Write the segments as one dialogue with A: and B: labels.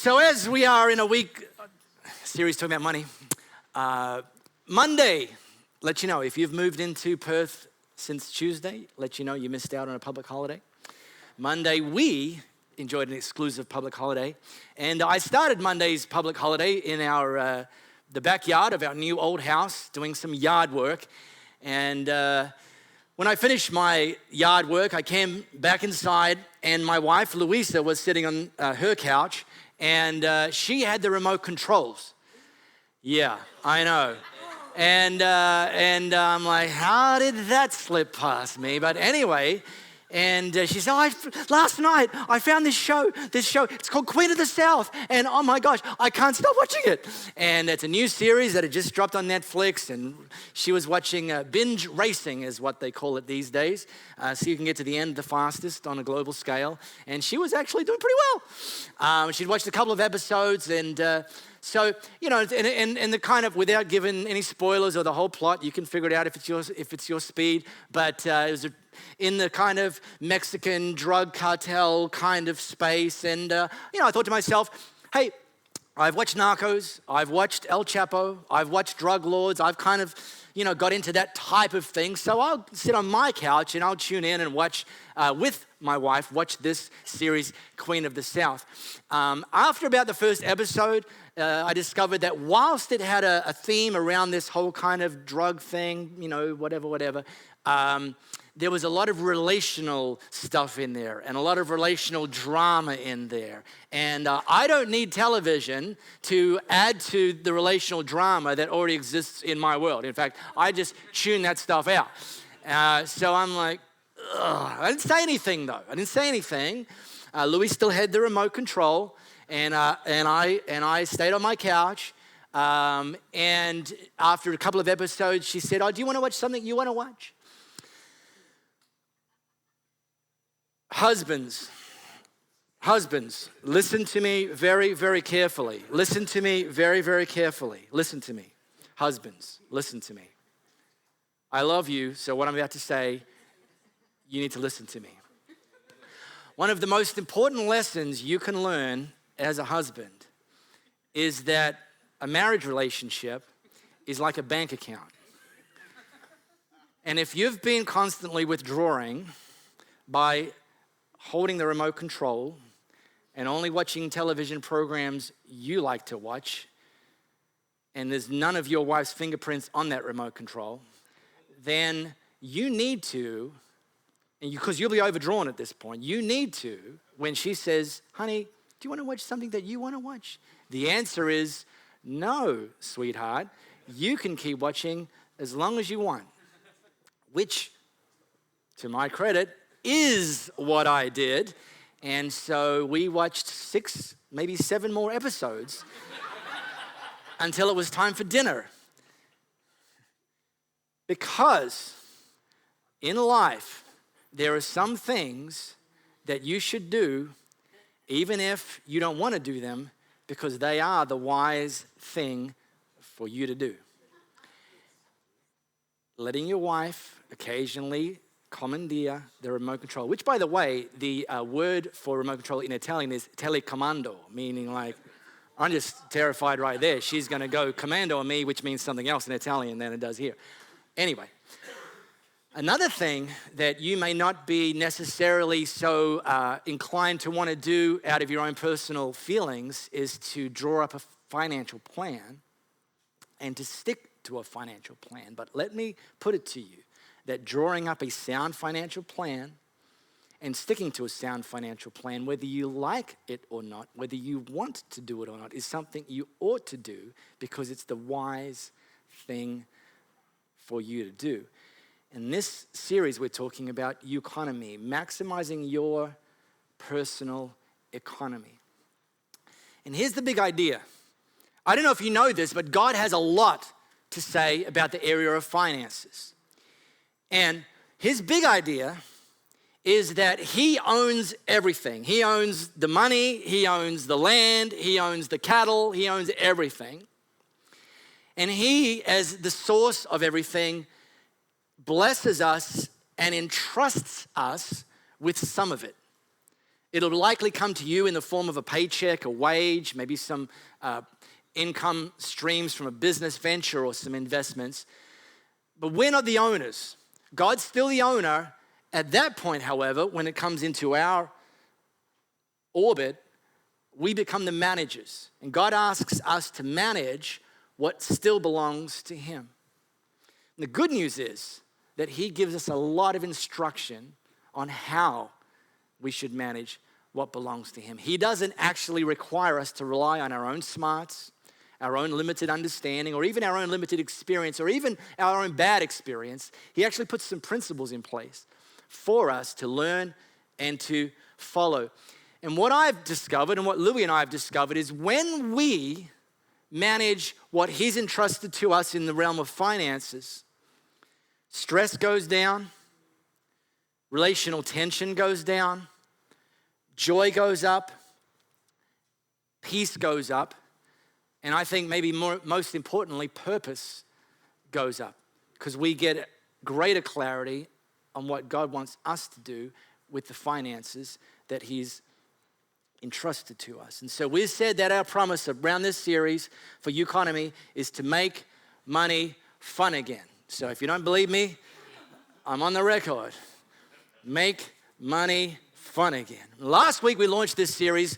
A: So as we are in a week series talking about money, Monday, let you know, if you've moved into Perth since Tuesday, let you know you missed out on a public holiday. Monday, we enjoyed an exclusive public holiday. And I started Monday's public holiday in our the backyard of our new old house, doing some yard work. And when I finished my yard work, I came back inside, and my wife, Louisa, was sitting on her couch, and she had the remote controls. Yeah, I know. And I'm like, how did that slip past me? But anyway, and she said, last night I found this show, it's called Queen of the South, and oh my gosh, I can't stop watching it. And it's a new series that had just dropped on Netflix, and she was watching binge racing is what they call it these days, so you can get to the end the fastest on a global scale, and she was actually doing pretty well. She'd watched a couple of episodes, and so, you know, and the kind of, without giving any spoilers or the whole plot, you can figure it out if it's your speed, but it was in the kind of Mexican drug cartel kind of space. And, you know, I thought to myself, hey, I've watched Narcos, I've watched El Chapo, I've watched drug lords, I've kind of, you know, got into that type of thing. So I'll sit on my couch and I'll tune in and watch, with my wife, watch this series, Queen of the South. After about the first episode, I discovered that whilst it had a theme around this whole kind of drug thing, you know, whatever, there was a lot of relational stuff in there and a lot of relational drama in there. And I don't need television to add to the relational drama that already exists in my world. In fact, I just tune that stuff out. So I'm like, ugh. I didn't say anything though. I didn't say anything. Louis still had the remote control, and I stayed on my couch. And after a couple of episodes, she said, "Oh, do you want to watch something you want to watch?" Husbands, listen to me very, very carefully. Listen to me very, very carefully. Listen to me. Husbands, listen to me. I love you, so what I'm about to say, you need to listen to me. One of the most important lessons you can learn as a husband is that a marriage relationship is like a bank account. And if you've been constantly withdrawing by holding the remote control and only watching television programs you like to watch, and there's none of your wife's fingerprints on that remote control, then you need to, and because you'll be overdrawn at this point, you need to, when she says, "Honey, do you want to watch something that you want to watch?" The answer is, "No, sweetheart, you can keep watching as long as you want," which, to my credit, is what I did. And so we watched 6, maybe 7 more episodes until it was time for dinner. Because in life, there are some things that you should do even if you don't want to do them, because they are the wise thing for you to do. Letting your wife occasionally commandeer the remote control, which, by the way, the word for remote control in Italian is telecomando, meaning like, I'm just terrified right there. She's going to go commando on me, which means something else in Italian than it does here. Anyway, another thing that you may not be necessarily so inclined to want to do out of your own personal feelings is to draw up a financial plan and to stick to a financial plan. But let me put it to you, that drawing up a sound financial plan and sticking to a sound financial plan, whether you like it or not, whether you want to do it or not, is something you ought to do because it's the wise thing for you to do. In this series, we're talking about economy, maximizing your personal economy. And here's the big idea. I don't know if you know this, but God has a lot to say about the area of finances. And his big idea is that he owns everything. He owns the money, he owns the land, he owns the cattle, he owns everything. And he, as the source of everything, blesses us and entrusts us with some of it. It'll likely come to you in the form of a paycheck, a wage, maybe some income streams from a business venture or some investments. But we're not the owners. God's still the owner. At that point, however, when it comes into our orbit, we become the managers. And God asks us to manage what still belongs to him. And the good news is that he gives us a lot of instruction on how we should manage what belongs to him. He doesn't actually require us to rely on our own smarts, our own limited understanding, or even our own limited experience, or even our own bad experience. He actually puts some principles in place for us to learn and to follow. And what I've discovered, and what Louie and I have discovered, is when we manage what he's entrusted to us in the realm of finances, stress goes down, relational tension goes down, joy goes up, peace goes up, and I think maybe most importantly, purpose goes up, because we get greater clarity on what God wants us to do with the finances that he's entrusted to us. And so we've said that our promise around this series for Economy is to make money fun again. So if you don't believe me, I'm on the record. Make money fun again. Last week we launched this series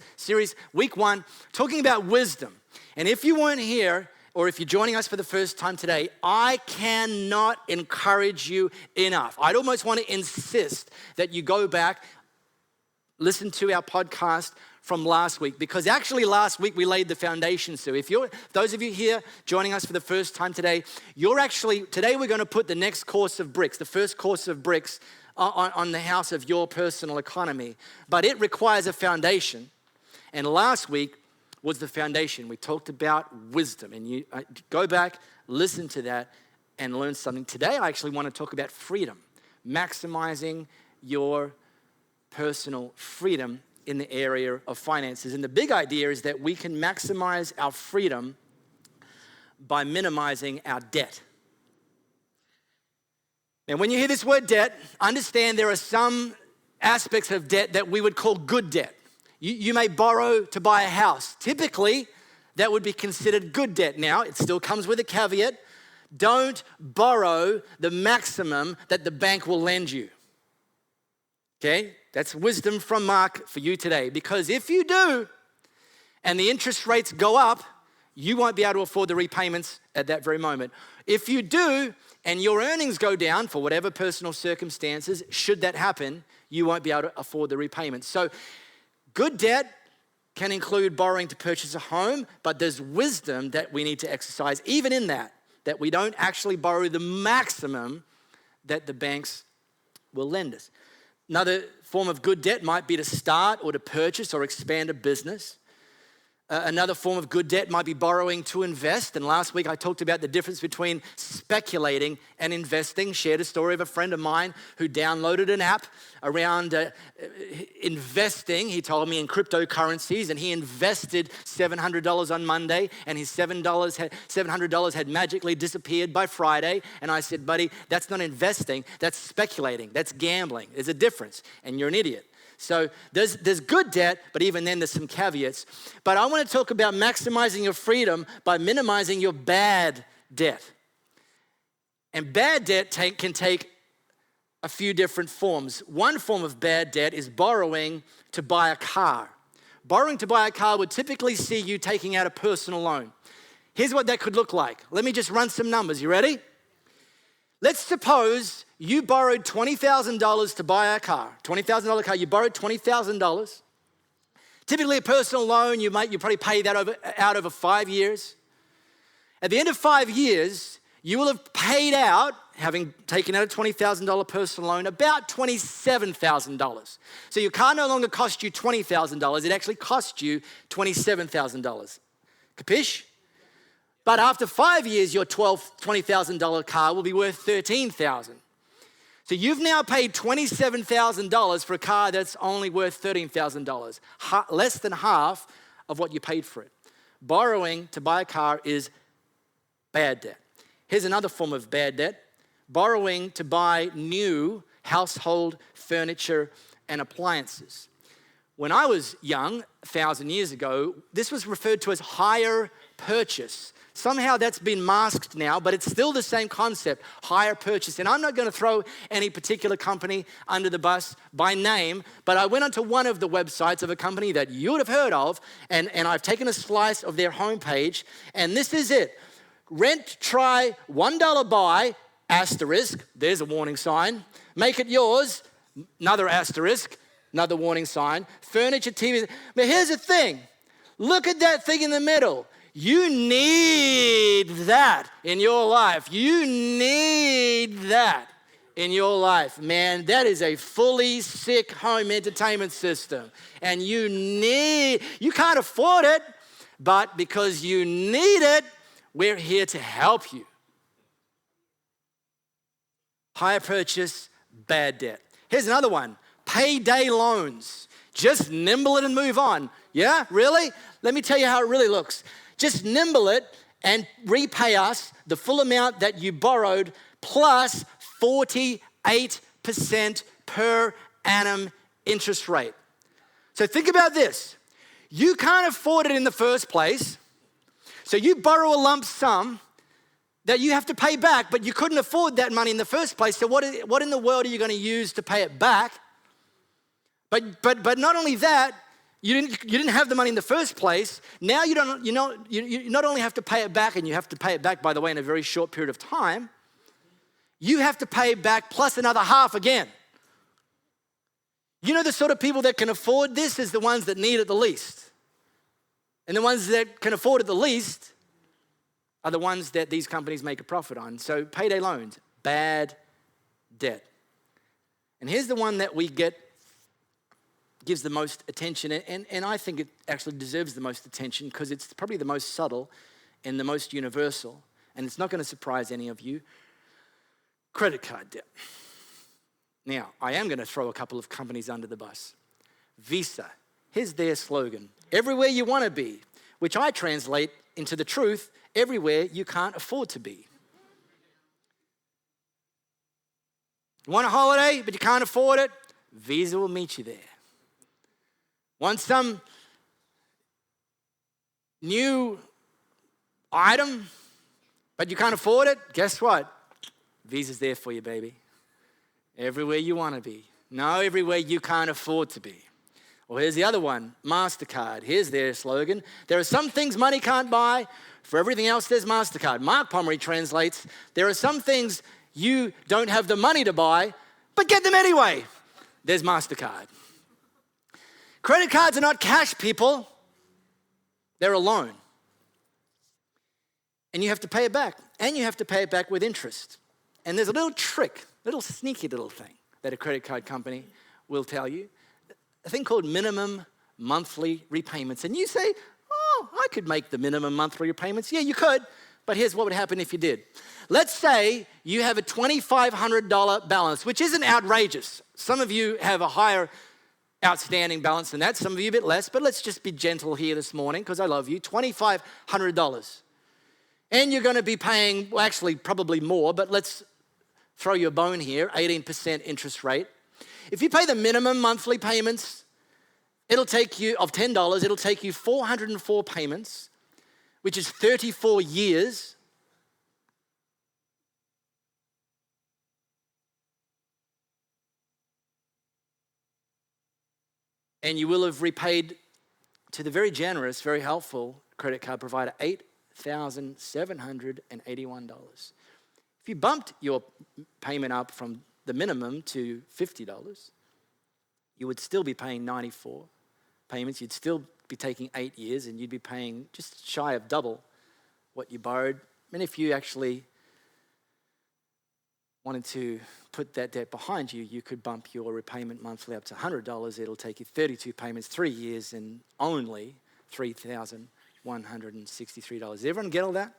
A: week 1, talking about wisdom. And if you weren't here, or if you're joining us for the first time today, I cannot encourage you enough. I'd almost want to insist that you go back, listen to our podcast from last week, because actually last week we laid the foundation. So if those of you here joining us for the first time today, today we're going to put the next course of bricks, the first course of bricks on the house of your personal economy. But it requires a foundation. And last week was the foundation. We talked about wisdom. And you go back, listen to that, and learn something. Today I actually want to talk about freedom, maximizing your personal freedom in the area of finances. And the big idea is that we can maximize our freedom by minimizing our debt. Now, when you hear this word debt, understand there are some aspects of debt that we would call good debt. You may borrow to buy a house. Typically, that would be considered good debt. Now, it still comes with a caveat. Don't borrow the maximum that the bank will lend you. Okay? That's wisdom from Mark for you today. Because if you do, and the interest rates go up, you won't be able to afford the repayments at that very moment. If you do, and your earnings go down for whatever personal circumstances, should that happen, you won't be able to afford the repayments. So good debt can include borrowing to purchase a home, but there's wisdom that we need to exercise even in that we don't actually borrow the maximum that the banks will lend us. Another form of good debt might be to start or to purchase or expand a business. Another form of good debt might be borrowing to invest. And last week I talked about the difference between speculating and investing. Shared a story of a friend of mine who downloaded an app around investing. He told me in cryptocurrencies, and he invested $700 on Monday, and his $700 had magically disappeared by Friday. And I said, buddy, that's not investing, that's speculating, that's gambling. There's a difference, and you're an idiot. So there's good debt, but even then there's some caveats. But I want to talk about maximizing your freedom by minimizing your bad debt. And bad debt can take a few different forms. One form of bad debt is borrowing to buy a car. Borrowing to buy a car would typically see you taking out a personal loan. Here's what that could look like. Let me just run some numbers. You ready? Let's suppose you borrowed $20,000 to buy a car, $20,000 car. You borrowed $20,000. Typically a personal loan, you probably pay that out over 5 years. At the end of 5 years, you will have paid out, having taken out a $20,000 personal loan, about $27,000. So your car no longer cost you $20,000, it actually cost you $27,000. Capiche? But after 5 years, your $20,000 car will be worth $13,000. So you've now paid $27,000 for a car that's only worth $13,000, less than half of what you paid for it. Borrowing to buy a car is bad debt. Here's another form of bad debt. Borrowing to buy new household furniture and appliances. When I was young, 1,000 years ago, this was referred to as hire purchase. Somehow that's been masked now, but it's still the same concept, hire purchase. And I'm not going to throw any particular company under the bus by name, but I went onto one of the websites of a company that you would have heard of, and I've taken a slice of their homepage, and this is it. Rent, try, $1 buy, asterisk, there's a warning sign. Make it yours, another asterisk, another warning sign. Furniture, TV. But here's the thing. Look at that thing in the middle. You need that in your life. You need that in your life. Man, that is a fully sick home entertainment system. And you can't afford it, but because you need it, we're here to help you. Hire purchase, bad debt. Here's another one. Payday loans. Just nimble it and move on. Yeah, really? Let me tell you how it really looks. Just nimble it and repay us the full amount that you borrowed plus 48% per annum interest rate. So think about this. You can't afford it in the first place, so you borrow a lump sum that you have to pay back, but you couldn't afford that money in the first place, so what in the world are you going to use to pay it back? But not only that, you didn't have the money in the first place. Now you not only have to pay it back, and you have to pay it back, by the way, in a very short period of time, you have to pay back plus another half again. You know the sort of people that can afford this is the ones that need it the least. And the ones that can afford it the least are the ones that these companies make a profit on. So payday loans, bad debt. And here's the one that gives the most attention, and I think it actually deserves the most attention because it's probably the most subtle and the most universal, and it's not going to surprise any of you. Credit card debt. Now, I am going to throw a couple of companies under the bus. Visa, here's their slogan, everywhere you want to be, which I translate into the truth, everywhere you can't afford to be. You want a holiday, but you can't afford it? Visa will meet you there. Want some new item, but you can't afford it? Guess what? Visa's there for you, baby. Everywhere you want to be. No, everywhere you can't afford to be. Well, here's the other one, MasterCard. Here's their slogan. There are some things money can't buy. For everything else, there's MasterCard. Mark Pomeroy translates, there are some things you don't have the money to buy, but get them anyway. There's MasterCard. Credit cards are not cash, people. They're a loan. And you have to pay it back. And you have to pay it back with interest. And there's a little trick, little sneaky little thing that a credit card company will tell you. A thing called minimum monthly repayments. And you say, oh, I could make the minimum monthly repayments. Yeah, you could. But here's what would happen if you did. Let's say you have a $2,500 balance, which isn't outrageous. Some of you have a higher outstanding balance than that. Some of you a bit less, but let's just be gentle here this morning because I love you. $2,500. And you're going to be paying, well, actually probably more, but let's throw you a bone here, 18% interest rate. If you pay the minimum monthly payments, it'll take you, of $10, it'll take you 404 payments, which is 34 years. And you will have repaid to the very generous, very helpful credit card provider, $8,781. If you bumped your payment up from the minimum to $50, you would still be paying 94 payments. You'd still be taking 8 years, and you'd be paying just shy of double what you borrowed. And if you actually wanted to put that debt behind you, you could bump your repayment monthly up to $100. It'll take you 32 payments, 3 years, and only $3,163. Does everyone get all that?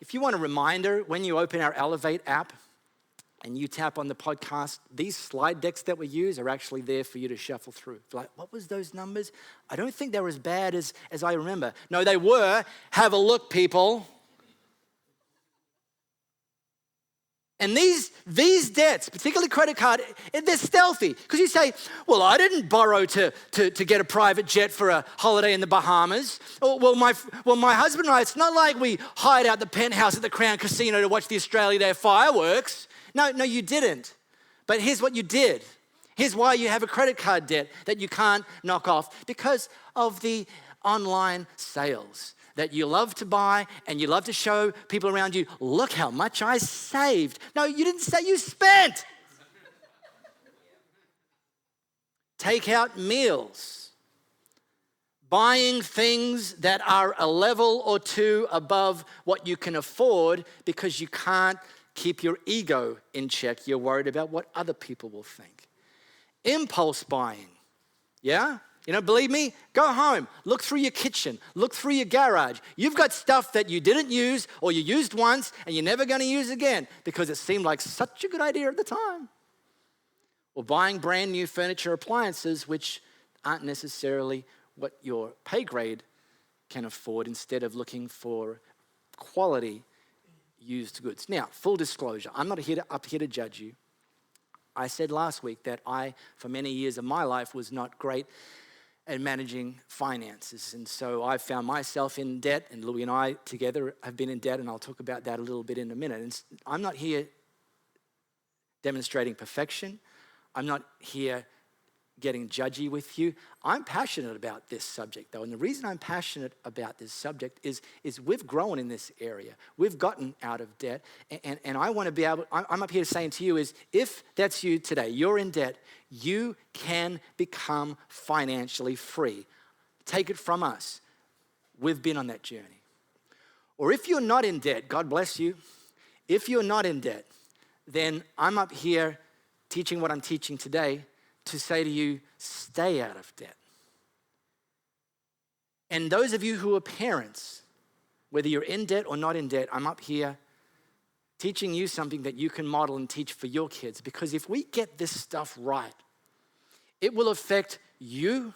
A: If you want a reminder, when you open our Elevate app and you tap on the podcast, these slide decks that we use are actually there for you to shuffle through. Like, what was those numbers? I don't think they were as bad as I remember. No, they were. Have a look, people. And these debts, particularly credit card, they're stealthy. Because you say, well, I didn't borrow to get a private jet for a holiday in the Bahamas. Or, well, my husband and I, it's not like we hired out the penthouse at the Crown Casino to watch the Australia Day fireworks. No, you didn't. But here's what you did. Here's why you have a credit card debt that you can't knock off. Because of the online sales that you love to buy and you love to show people around you, look how much I saved. No, you didn't say, you spent. Take out meals. Buying things that are a level or two above what you can afford because you can't keep your ego in check. You're worried about what other people will think. Impulse buying, yeah? You don't believe me? Go home, look through your kitchen, look through your garage. You've got stuff that you didn't use or you used once and you're never going to use again because it seemed like such a good idea at the time. Or buying brand new furniture, appliances, which aren't necessarily what your pay grade can afford, instead of looking for quality used goods. Now, full disclosure, I'm not up here to judge you. I said last week that I, for many years of my life, was not great at managing finances. And so I found myself in debt, and Louis and I together have been in debt, and I'll talk about that a little bit in a minute. And I'm not here demonstrating perfection. I'm not here getting judgy with you. I'm passionate about this subject, though. And the reason I'm passionate about this subject is we've grown in this area. We've gotten out of debt. And I want to be able, I'm up here saying to you is, if that's you today, you're in debt, you can become financially free. Take it from us. We've been on that journey. Or if you're not in debt, God bless you. If you're not in debt, then I'm up here teaching what I'm teaching today to say to you, stay out of debt. And those of you who are parents, whether you're in debt or not in debt, I'm up here teaching you something that you can model and teach for your kids. Because if we get this stuff right, it will affect you,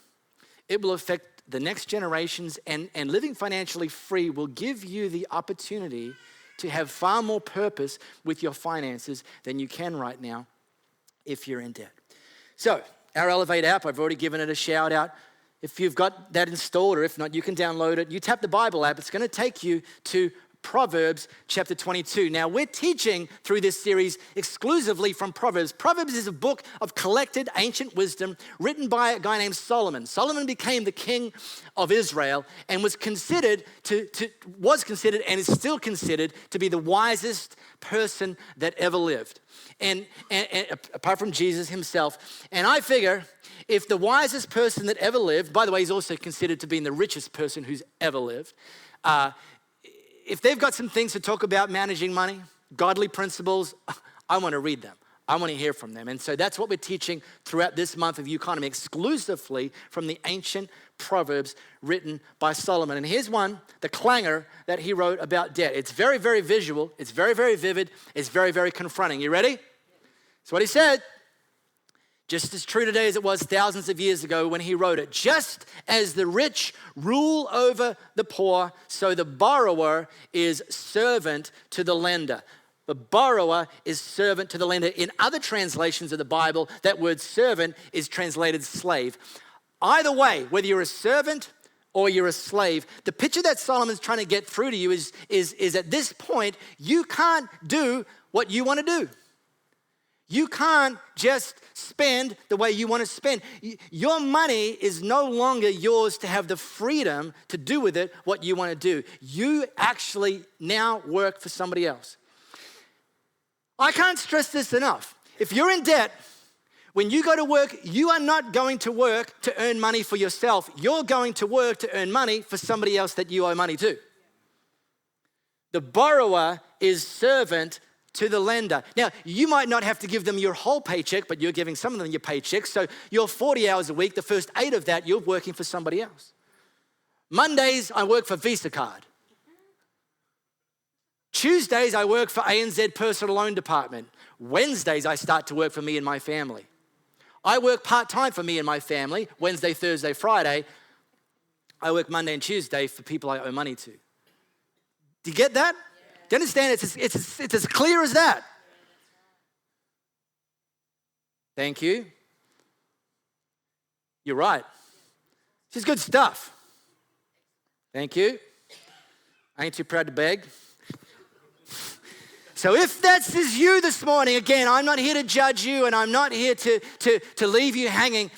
A: it will affect the next generations, and living financially free will give you the opportunity to have far more purpose with your finances than you can right now if you're in debt. So, our Elevate app, I've already given it a shout out. If you've got that installed, or if not, you can download it. You tap the Bible app, it's going to take you to Proverbs chapter 22. Now, we're teaching through this series exclusively from Proverbs. Proverbs is a book of collected ancient wisdom written by a guy named Solomon. Solomon became the king of Israel and was considered and is still considered to be the wisest person that ever lived. And apart from Jesus himself. And I figure if the wisest person that ever lived, by the way, he's also considered to be the richest person who's ever lived, if they've got some things to talk about managing money, godly principles, I want to read them. I want to hear from them. And so that's what we're teaching throughout this month of Economy, exclusively from the ancient Proverbs written by Solomon. And here's one, the clangor that he wrote about debt. It's very, very visual. It's very, very vivid. It's very, very confronting. You ready? That's what he said. Just as true today as it was thousands of years ago when he wrote it. Just as the rich rule over the poor, so the borrower is servant to the lender. The borrower is servant to the lender. In other translations of the Bible, that word servant is translated slave. Either way, whether you're a servant or you're a slave, the picture that Solomon's trying to get through to you is at this point, you can't do what you want to do. You can't just spend the way you want to spend. Your money is no longer yours to have the freedom to do with it what you want to do. You actually now work for somebody else. I can't stress this enough. If you're in debt, when you go to work, you are not going to work to earn money for yourself. You're going to work to earn money for somebody else that you owe money to. The borrower is servant to the lender. Now, you might not have to give them your whole paycheck, but you're giving some of them your paycheck. So you're 40 hours a week. The first 8 of that, you're working for somebody else. Mondays, I work for Visa Card. Tuesdays, I work for ANZ Personal Loan Department. Wednesdays, I start to work for me and my family. I work part-time for me and my family, Wednesday, Thursday, Friday. I work Monday and Tuesday for people I owe money to. Do you get that? Do you understand? It's as clear as that. Thank you. You're right. This is good stuff. Thank you. I ain't too proud to beg. So if that's you this morning, again, I'm not here to judge you and I'm not here to leave you hanging.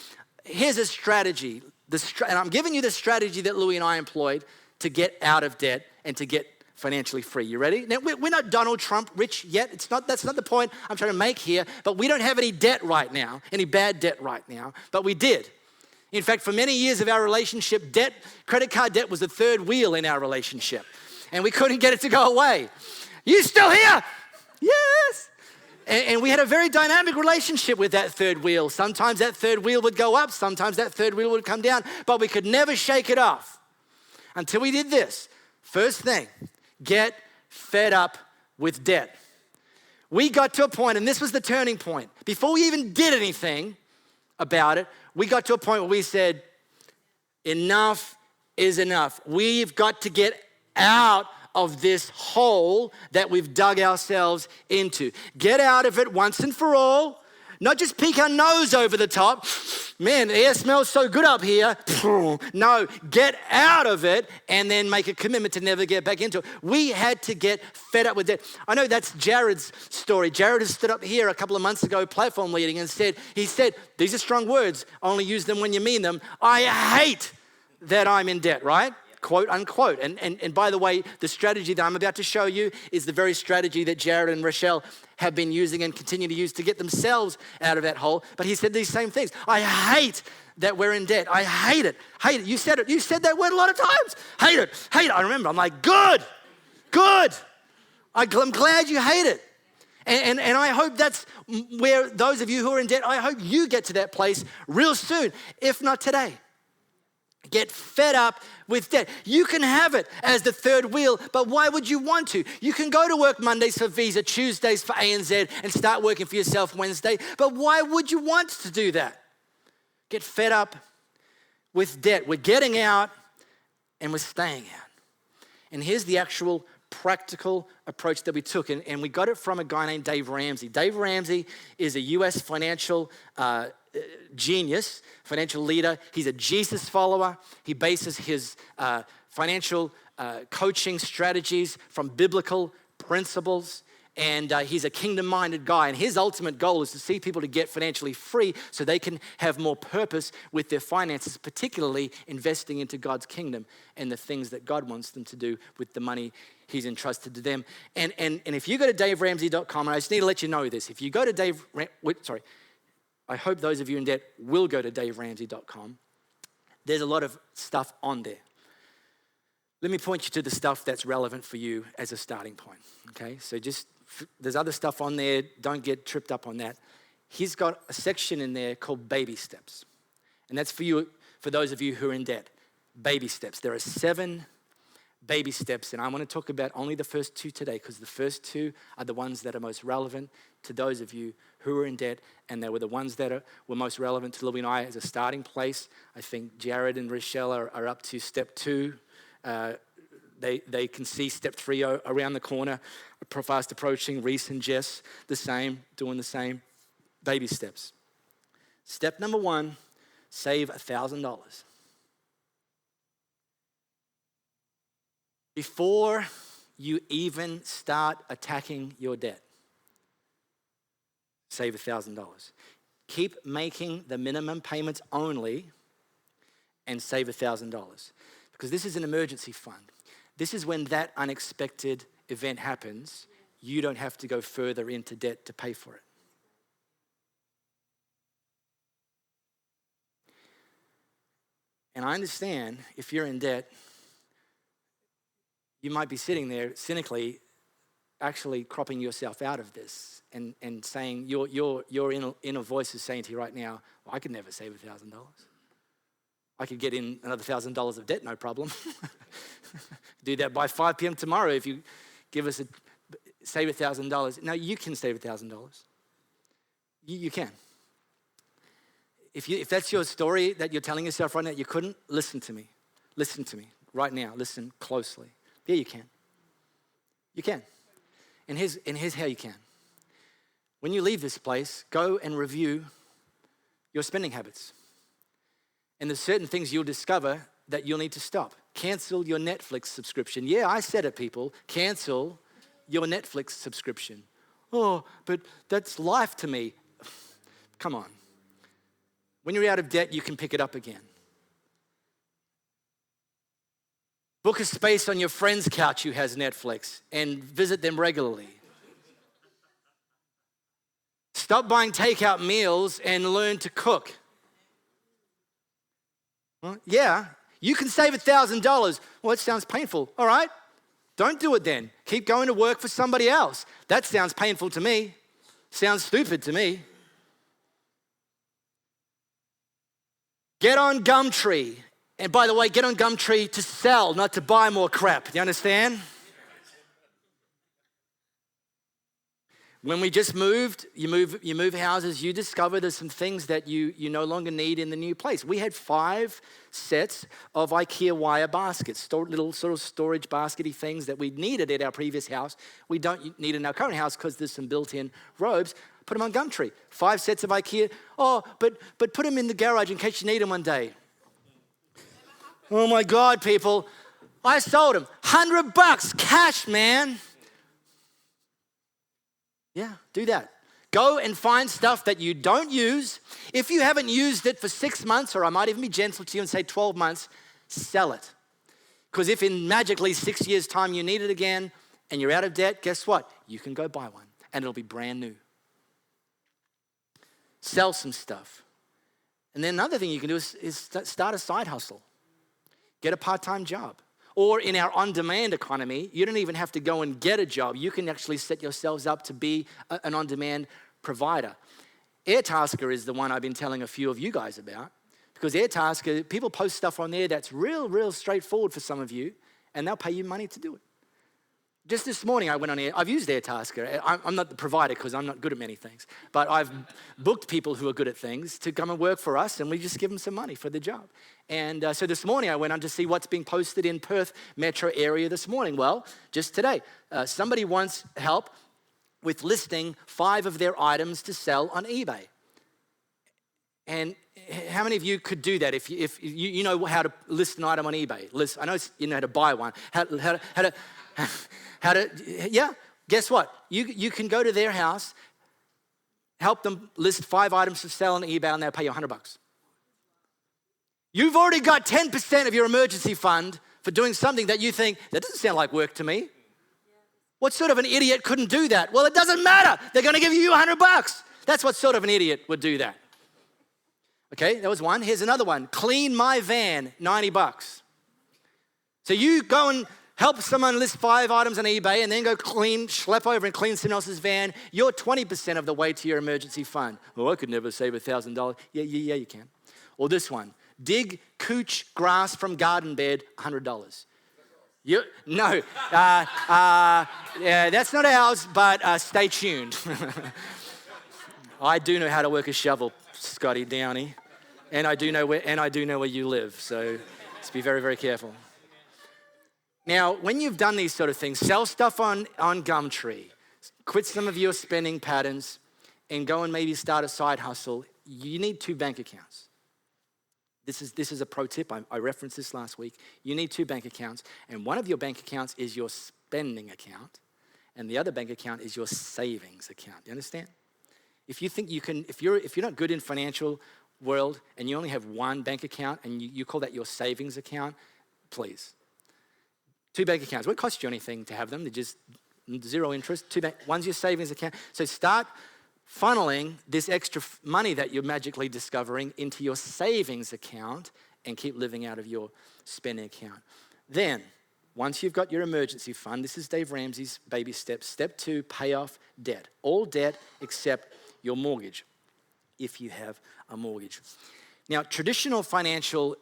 A: Here's a strategy. And I'm giving you the strategy that Louis and I employed to get out of debt and to get financially free. You ready? Now, we're not Donald Trump rich yet. That's not the point I'm trying to make here. But we don't have any debt right now, any bad debt right now. But we did. In fact, for many years of our relationship, credit card debt was the third wheel in our relationship. And we couldn't get it to go away. You still here? Yes. And we had a very dynamic relationship with that third wheel. Sometimes that third wheel would go up. Sometimes that third wheel would come down. But we could never shake it off until we did this. First thing, get fed up with debt. We got to a point, and this was the turning point. Before we even did anything about it, we got to a point where we said, enough is enough. We've got to get out of this hole that we've dug ourselves into. Get out of it once and for all. Not just peek our nose over the top. Man, the air smells so good up here. No, get out of it and then make a commitment to never get back into it. We had to get fed up with that. I know that's Jared's story. Jared has stood up here a couple of months ago, platform leading, and said, these are strong words, only use them when you mean them. I hate that I'm in debt, right? Quote unquote. And by the way, the strategy that I'm about to show you is the very strategy that Jared and Rochelle have been using and continue to use to get themselves out of that hole. But he said these same things. I hate that we're in debt. I hate it. Hate it. You said it. You said that word a lot of times. Hate it. Hate it. I remember. I'm like, good. I'm glad you hate it. And I hope that's where those of you who are in debt, I hope you get to that place real soon, if not today. Get fed up with debt. You can have it as the third wheel, but why would you want to? You can go to work Mondays for Visa, Tuesdays for ANZ, and start working for yourself Wednesday, but why would you want to do that? Get fed up with debt. We're getting out and we're staying out. And here's the actual practical approach that we took, and we got it from a guy named Dave Ramsey. Dave Ramsey is a US financial genius, financial leader. He's a Jesus follower. He bases his financial coaching strategies from biblical principles. And he's a kingdom-minded guy. And his ultimate goal is to see people to get financially free so they can have more purpose with their finances, particularly investing into God's kingdom and the things that God wants them to do with the money he's entrusted to them. And if you go to daveramsey.com, and I just need to let you know this. If you go to I hope those of you in debt will go to daveramsey.com. There's a lot of stuff on there. Let me point you to the stuff that's relevant for you as a starting point, okay? So there's other stuff on there. Don't get tripped up on that. He's got a section in there called baby steps. And that's for those of you who are in debt. Baby steps. There are 7 baby steps, and I want to talk about only the first 2 today because the first 2 are the ones that are most relevant to those of you who are in debt, and they were the ones that were most relevant to Louie and I as a starting place. I think Jared and Rochelle are up to step 2. They can see step 3 around the corner, fast approaching. Reese and Jess, the same, doing the same baby steps. Step number 1, save $1,000. Before you even start attacking your debt, save $1,000. Keep making the minimum payments only and save $1,000. Because this is an emergency fund. This is when that unexpected event happens, you don't have to go further into debt to pay for it. And I understand if you're in debt, you might be sitting there cynically actually cropping yourself out of this and saying, your inner voice is saying to you right now, well, I could never save $1,000. I could get in another $1,000 of debt, no problem. Do that by 5 p.m. tomorrow if you give us save $1,000. No, you can save $1,000. You can. If that's your story that you're telling yourself right now, you couldn't, listen to me. Listen to me right now. Listen closely. Yeah, you can. You can. And here's how you can. When you leave this place, go and review your spending habits. And there's certain things you'll discover that you'll need to stop. Cancel your Netflix subscription. Yeah, I said it, people. Cancel your Netflix subscription. Oh, but that's life to me. Come on. When you're out of debt, you can pick it up again. Book a space on your friend's couch who has Netflix and visit them regularly. Stop buying takeout meals and learn to cook. Yeah, you can save $1,000. Well, it sounds painful. All right, don't do it then. Keep going to work for somebody else. That sounds painful to me. Sounds stupid to me. Get on Gumtree. And by the way, get on Gumtree to sell, not to buy more crap. You understand? When we just moved, you move houses, you discover there's some things that you no longer need in the new place. We had 5 sets of IKEA wire baskets, little sort of storage baskety things that we needed at our previous house. We don't need in our current house because there's some built-in robes. Put them on Gumtree. 5 sets of IKEA. Oh, but put them in the garage in case you need them one day. Oh my God, people. I sold them. $100 cash, man. Yeah, do that. Go and find stuff that you don't use. If you haven't used it for 6 months, or I might even be gentle to you and say 12 months, sell it. Because if in magically 6 years' time you need it again and you're out of debt, guess what? You can go buy one and it'll be brand new. Sell some stuff. And then another thing you can do is start a side hustle. Get a part-time job. Or in our on-demand economy, you don't even have to go and get a job. You can actually set yourselves up to be an on-demand provider. Airtasker is the one I've been telling a few of you guys about. Because Airtasker, people post stuff on there that's real straightforward for some of you, and they'll pay you money to do it. Just this morning I went on I've used Airtasker. I'm not the provider because I'm not good at many things. But I've booked people who are good at things to come and work for us, and we just give them some money for the job. And so this morning I went on to see what's being posted in Perth metro area this morning. Well, just today, somebody wants help with listing 5 of their items to sell on eBay. And how many of you could do that if you know how to list an item on eBay? I know you know how to buy one. Yeah, guess what? You can go to their house, help them list 5 items to sell on eBay, and they'll pay you $100. You've already got 10% of your emergency fund for doing something that you think, that doesn't sound like work to me. What sort of an idiot couldn't do that? Well, it doesn't matter. They're going to give you $100. That's what sort of an idiot would do that. Okay, that was one. Here's another one. Clean my van, $90. So you go and help someone list 5 items on eBay and then go schlep over and clean someone else's van. You're 20% of the way to your emergency fund. Well, I could never save $1,000. Yeah, you can. Or this one. Dig cooch grass from garden bed, $100. No, yeah, that's not ours, but stay tuned. I do know how to work a shovel, Scotty Downey, and I do know where you live. So let's be very, very careful. Now, when you've done these sort of things, sell stuff on Gumtree, quit some of your spending patterns, and go and maybe start a side hustle. You need 2 bank accounts. This is a pro tip. I referenced this last week. You need 2 bank accounts, and one of your bank accounts is your spending account, and the other bank account is your savings account. You understand? If you think you can, if you're not good in financial world and you only have 1 bank account and you call that your savings account, please. 2 bank accounts. It won't cost you anything to have them. They're just 0 interest. One's your savings account. So start funneling this extra money that you're magically discovering into your savings account and keep living out of your spending account. Then, once you've got your emergency fund, this is Dave Ramsey's baby steps. Step 2, pay off debt. All debt except your mortgage, if you have a mortgage. Now, traditional financial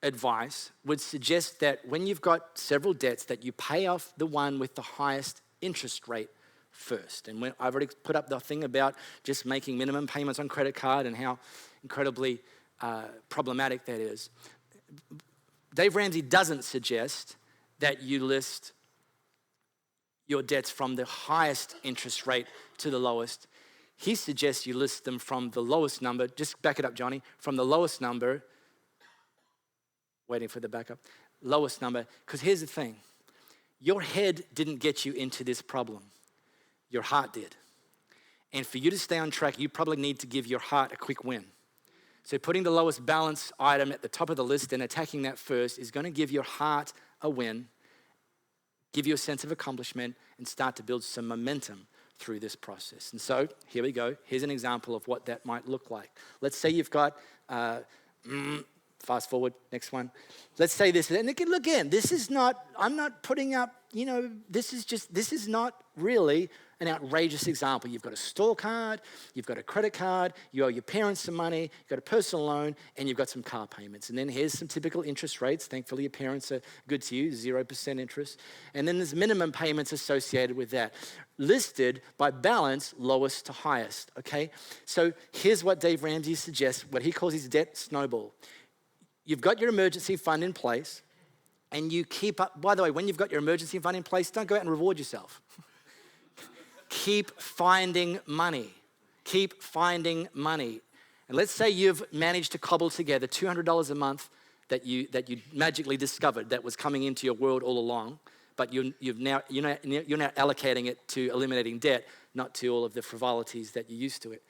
A: advice would suggest that when you've got several debts that you pay off the one with the highest interest rate first. And I've already put up the thing about just making minimum payments on credit card and how incredibly problematic that is. Dave Ramsey doesn't suggest that you list your debts from the highest interest rate to the lowest. he suggests you list them from the lowest number. Just back it up, Johnny. From the lowest number, waiting for the backup, lowest number. Because here's the thing. Your head didn't get you into this problem. Your heart did. And for you to stay on track, you probably need to give your heart a quick win. So putting the lowest balance item at the top of the list and attacking that first is going to give your heart a win, give you a sense of accomplishment, and start to build some momentum through this process. And so here we go. Here's an example of what that might look like. Let's say you've got, fast forward, next one. Let's say this, and again, this is not, I'm not putting up, this is not really an outrageous example. You've got a store card, you've got a credit card, you owe your parents some money, you've got a personal loan, and you've got some car payments. And then here's some typical interest rates. Thankfully, your parents are good to you, 0% interest. And then there's minimum payments associated with that, listed by balance, lowest to highest, okay? So here's what Dave Ramsey suggests, what he calls his debt snowball. You've got your emergency fund in place, and you keep up. By the way, when you've got your emergency fund in place, don't go out and reward yourself. Keep finding money. Keep finding money. And let's say you've managed to cobble together $200 a month that you magically discovered that was coming into your world all along, but you're now allocating it to eliminating debt, not to all of the frivolities that you used to it.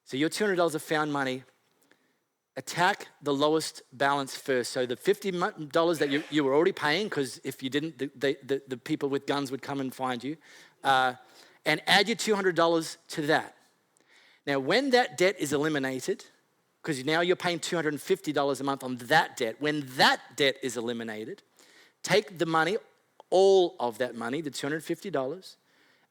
A: So your $200 of found money. Attack the lowest balance first. So the $50 that you were already paying, because if you didn't, the people with guns would come and find you, and add your $200 to that. Now, when that debt is eliminated, because now you're paying $250 a month on that debt, when that debt is eliminated, take the money, all of that money, the $250,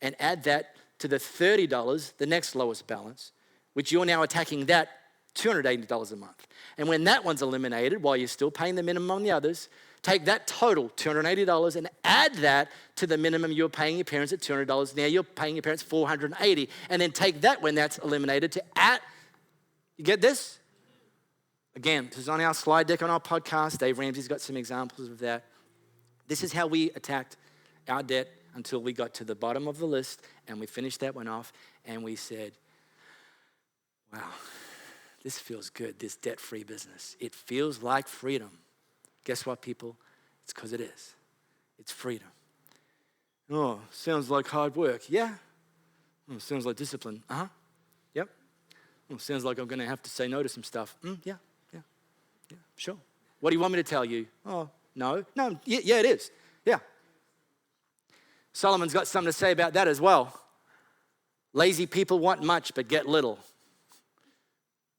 A: and add that to the $30, the next lowest balance, which you're now attacking that $280 a month. And when that one's eliminated, while you're still paying the minimum on the others, take that total, $280, and add that to the minimum you're paying your parents at $200. Now you're paying your parents $480. And then take that when that's eliminated to add, you get this? Again, this is on our slide deck on our podcast. Dave Ramsey's got some examples of that. This is how we attacked our debt until we got to the bottom of the list, and we finished that one off, and we said, wow, this feels good, this debt-free business. It feels like freedom. Guess what, people? It's because it is. It's freedom. Oh, sounds like hard work. Yeah. Oh, sounds like discipline. Uh-huh. Yep. Oh, sounds like I'm going to have to say no to some stuff. Yeah, sure. What do you want me to tell you? Oh, no, yeah, it is. Yeah. Solomon's got something to say about that as well. Lazy people want much but get little.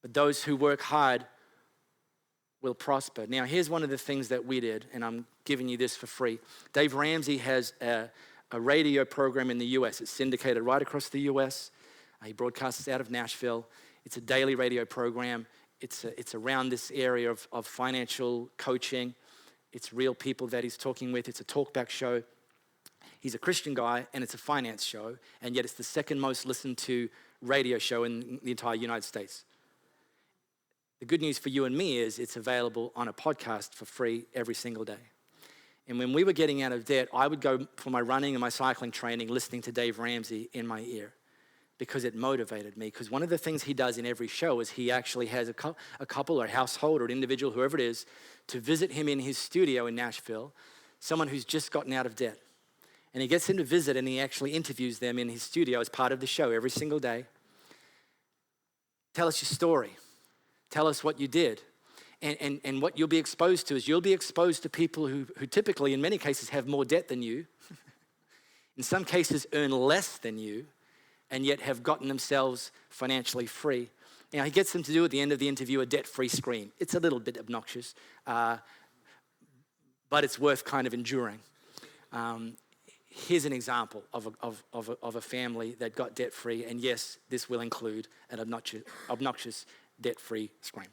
A: But those who work hard will prosper. Now, here's one of the things that we did, and I'm giving you this for free. Dave Ramsey has a radio program in the U.S. It's syndicated right across the U.S. He broadcasts out of Nashville. It's a daily radio program. It's around this area of financial coaching. It's real people that he's talking with. It's a talkback show. He's a Christian guy, and it's a finance show, and yet it's the second most listened to radio show in the entire United States. The good news for you and me is it's available on a podcast for free every single day. And when we were getting out of debt, I would go for my running and my cycling training listening to Dave Ramsey in my ear because it motivated me. Because one of the things he does in every show is he actually has a couple or a household or an individual, whoever it is, to visit him in his studio in Nashville, someone who's just gotten out of debt. And he gets him to visit and he actually interviews them in his studio as part of the show every single day. Tell us your story. Tell us what you did. And what you'll be exposed to is you'll be exposed to people who typically, in many cases, have more debt than you. In some cases, earn less than you, and yet have gotten themselves financially free. Now, he gets them to do at the end of the interview a debt-free scream. It's a little bit obnoxious, but it's worth kind of enduring. Here's an example of a family that got debt-free, and yes, this will include an obnoxious debt-free scream.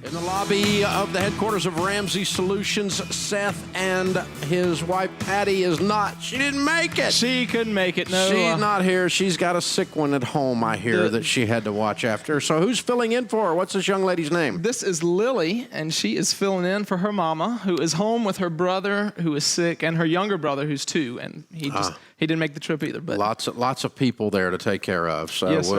B: In the lobby of the headquarters of Ramsey Solutions, Seth and his wife Patty she didn't make it.
C: She couldn't make it, no.
B: She's not here. She's got a sick one at home, I hear, that she had to watch after. So who's filling in for her? What's this young lady's name?
C: This is Lily, and she is filling in for her mama, who is home with her brother, who is sick, and her younger brother, who's 2, and he didn't make the trip either. But
B: lots of people there to take care of. So
C: yes,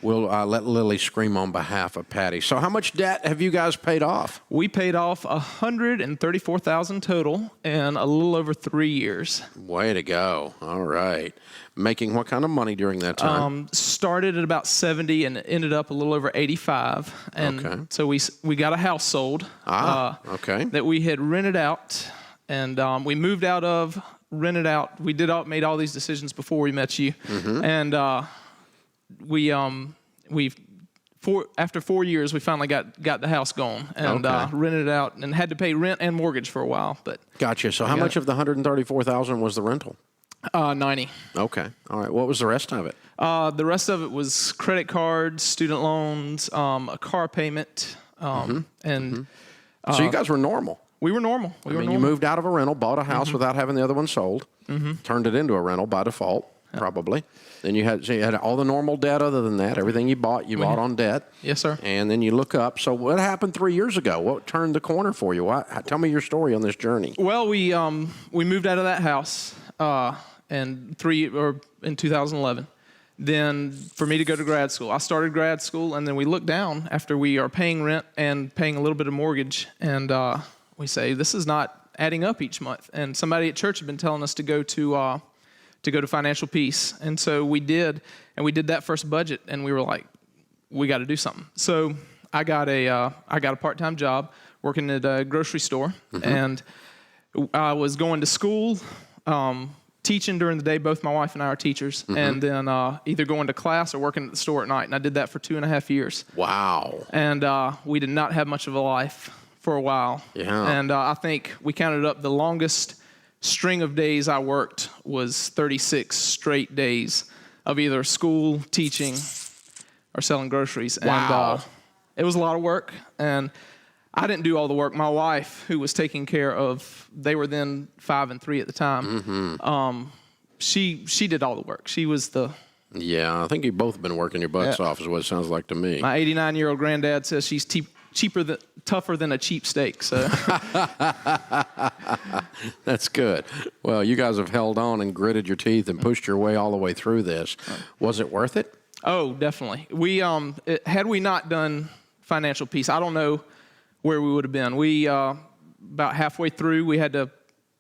B: we'll let Lily scream on behalf of Patty. So how much debt have you guys paid off?
C: We paid off $134,000 total in a little over 3 years.
B: Way to go! All right, making what kind of money during that time?
C: Started at about 70 and ended up a little over 85. And so we got a house sold. That we had rented out, and we moved out of. Rented out. We made all these decisions before we met you, and after 4 years we finally got the house going and rented it out and had to pay rent and mortgage for a while. But
B: gotcha. So how much of the $134,000 was the rental?
C: 90.
B: Okay. All right. What was the rest of it?
C: The rest of it was credit cards, student loans, a car payment, and.
B: So you guys were normal.
C: We were normal.
B: You moved out of a rental, bought a house without having the other one sold, turned it into a rental by default, probably. Then you had all the normal debt other than that. Everything you bought on debt.
C: Yes, sir.
B: And then you look up. So what happened 3 years ago? What turned the corner for you? Tell me your story on this journey.
C: Well, we moved out of that house in 2011. Then for me to go to grad school. I started grad school, and then we looked down after we are paying rent and paying a little bit of mortgage, and we say, this is not adding up each month. And somebody at church had been telling us to go to Financial Peace. And so we did, and we did that first budget, and we were like, we got to do something. So I got a part-time job working at a grocery store, and I was going to school, teaching during the day. Both my wife and I are teachers, and then either going to class or working at the store at night. And I did that for 2.5 years.
B: Wow.
C: And we did not have much of a life for a while.
B: Yeah.
C: And I think we counted up the longest string of days I worked was 36 straight days of either school, teaching, or selling groceries.
B: Wow.
C: And it was a lot of work. And I didn't do all the work. My wife, who was taking care of, they were then 5 and 3 at the time, she did all the work. She was the...
B: Yeah, I think you've both been working your butts off is what it sounds like to me.
C: My 89-year-old granddad says she's tougher than a cheap steak. So
B: that's good. Well, you guys have held on and gritted your teeth and pushed your way all the way through this. Was it worth it?
C: Oh, definitely. We had we not done Financial Peace, I don't know where we would have been. We about halfway through, we had to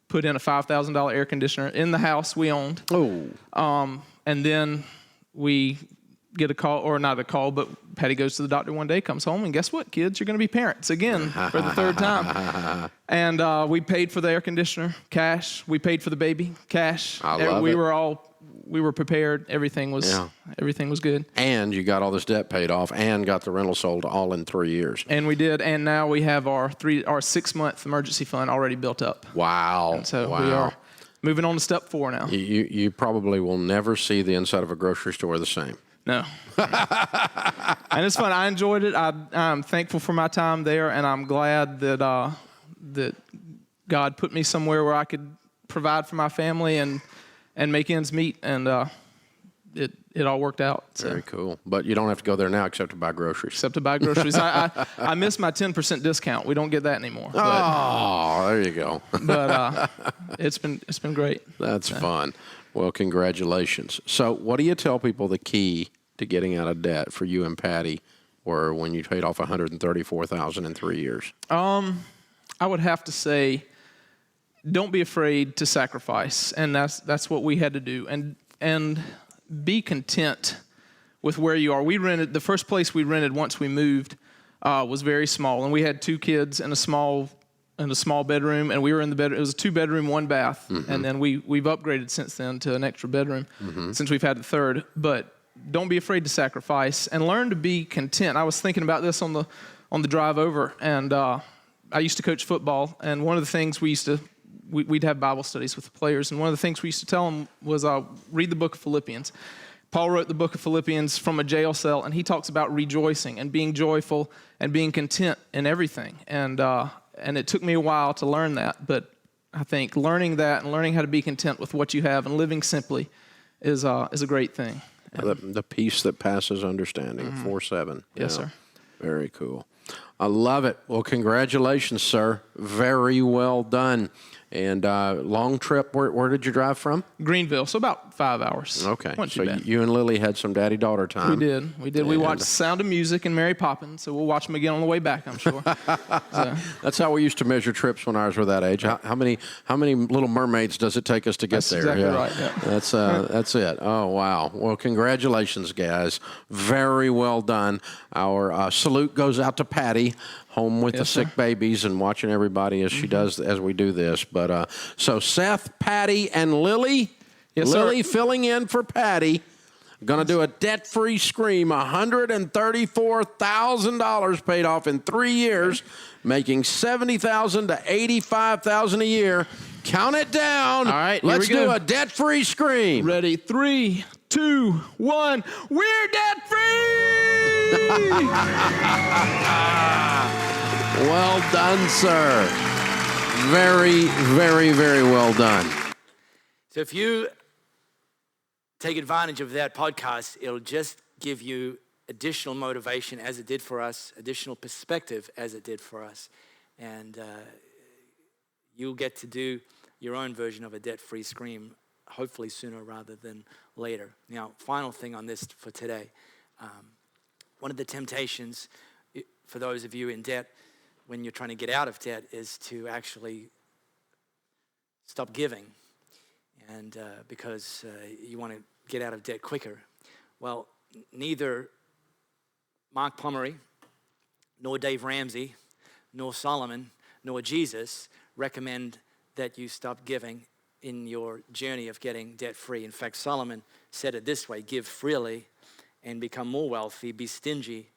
C: put in a $5,000 air conditioner in the house we owned.
B: Oh.
C: And then we get a call, or not a call, but Patty goes to the doctor one day, comes home, and guess what, kids? You're going to be parents again for the 3rd time. And we paid for the air conditioner, cash. We paid for the baby, cash.
B: I love it.
C: We were prepared. Everything was good.
B: And you got all this debt paid off and got the rental sold all in 3 years.
C: And we did. And now we have our 6-month emergency fund already built up.
B: Wow.
C: And so we are moving on to step 4 now.
B: You probably will never see the inside of a grocery store the same.
C: No. And it's fun. I enjoyed it. I'm thankful for my time there, and I'm glad that that God put me somewhere where I could provide for my family and make ends meet, and it all worked out. So.
B: Very cool. But you don't have to go there now except to buy groceries.
C: Except to buy groceries. I miss my 10% discount. We don't get that anymore.
B: Oh, there you go.
C: But it's been great.
B: That's fun. Well, congratulations. So what do you tell people the key to getting out of debt for you and Patty were when you paid off $134,000 in 3 years?
C: I would have to say, don't be afraid to sacrifice, and that's what we had to do, and be content with where you are. We rented the first place we rented once we moved was very small, and we had 2 kids in a small bedroom, and we were in the bedroom. It was a 2-bedroom, 1 bath, and then we've upgraded since then to an extra bedroom since we've had the 3rd. But don't be afraid to sacrifice and learn to be content. I was thinking about this on the drive over, and I used to coach football, and one of the things we'd have Bible studies with the players, and one of the things we used to tell them was read the book of Philippians. Paul wrote the book of Philippians from a jail cell, and he talks about rejoicing and being joyful and being content in everything. And it took me a while to learn that, but I think learning that and learning how to be content with what you have and living simply is a great thing.
B: The peace that passes understanding, 4:7.
C: Yes, sir.
B: Very cool. I love it. Well, congratulations, sir. Very well done. And long trip, where did you drive from?
C: Greenville, so about 5 hours.
B: Okay.
C: Wasn't
B: So
C: too bad.
B: you and Lily had some daddy-daughter time.
C: We did. We watched Sound of Music and Mary Poppins, so we'll watch them again on the way back, I'm sure.
B: That's how we used to measure trips when ours were that age. How many Little Mermaids does it take us to get
C: That's
B: there?
C: exactly right. Yeah.
B: That's it. Oh, wow. Well, congratulations, guys. Very well done. Our salute goes out to Patty, home with the sick babies and watching everybody as she does as we do this. But so Seth, Patty, and Lily.
C: Yes,
B: Lily
C: sir.
B: filling in for Patty. Going to do a debt-free scream, $134,000 paid off in 3 years, making $70,000 to $85,000 a year. Count it down.
C: All right, here
B: let's
C: we go.
B: do a debt-free scream.
C: Ready? 3, 2, 1. We're debt free!
B: Well done, sir. Very, very, very well done.
A: So if you take advantage of that podcast, it'll just give you additional motivation as it did for us, additional perspective as it did for us. And you'll get to do your own version of a debt-free scream, hopefully sooner rather than later. Now, final thing on this for today. One of the temptations for those of you in debt when you're trying to get out of debt is to actually stop giving. And because you want to get out of debt quicker. Well, neither Mark Pomeroy, nor Dave Ramsey, nor Solomon, nor Jesus recommend that you stop giving in your journey of getting debt-free. In fact, Solomon said it this way: give freely and become more wealthy, be stingy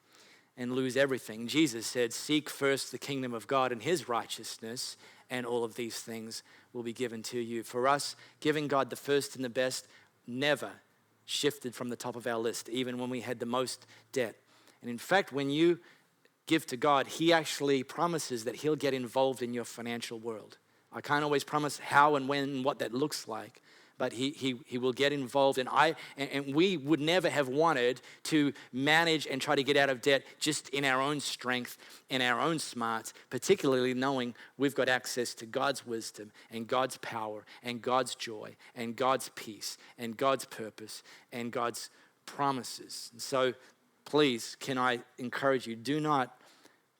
A: and lose everything. Jesus said, seek first the kingdom of God and his righteousness, and all of these things will be given to you. For us, giving God the first and the best never shifted from the top of our list, even when we had the most debt. And in fact, when you give to God, he actually promises that he'll get involved in your financial world. I can't always promise how and when and what that looks like, but he will get involved. And we would never have wanted to manage and try to get out of debt just in our own strength and our own smarts, particularly knowing we've got access to God's wisdom and God's power and God's joy and God's peace and God's purpose and God's promises. And so please, can I encourage you, do not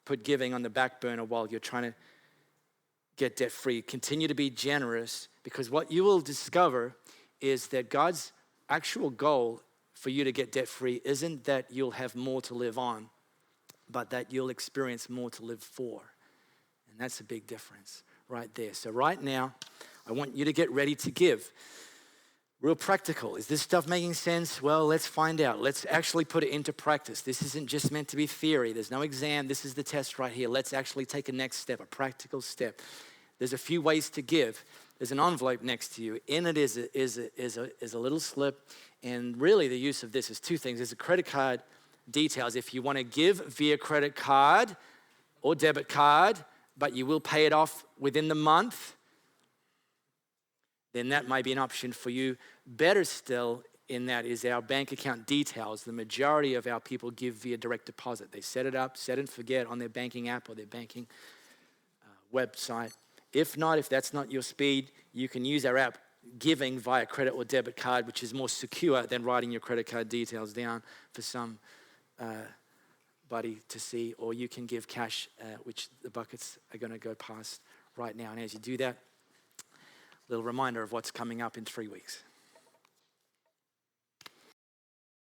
A: put giving on the back burner while you're trying to get debt free. Continue to be generous, because what you will discover is that God's actual goal for you to get debt free isn't that you'll have more to live on, but that you'll experience more to live for. And that's a big difference right there. So right now, I want you to get ready to give. Real practical. Is this stuff making sense? Well, let's find out. Let's actually put it into practice. This isn't just meant to be theory. There's no exam. This is the test right here. Let's actually take a next step, a practical step. There's a few ways to give. There's an envelope next to you. In it is a little slip. And really the use of this is two things. There's a credit card details. If you want to give via credit card or debit card, but you will pay it off within the month, then that might be an option for you. Better still in that is our bank account details. The majority of our people give via direct deposit. They set it up, set and forget on their banking app or their banking website. If not, if that's not your speed, you can use our app giving via credit or debit card, which is more secure than writing your credit card details down for somebody to see. Or you can give cash, which the buckets are going to go past right now. And as you do that, little reminder of what's coming up in 3 weeks.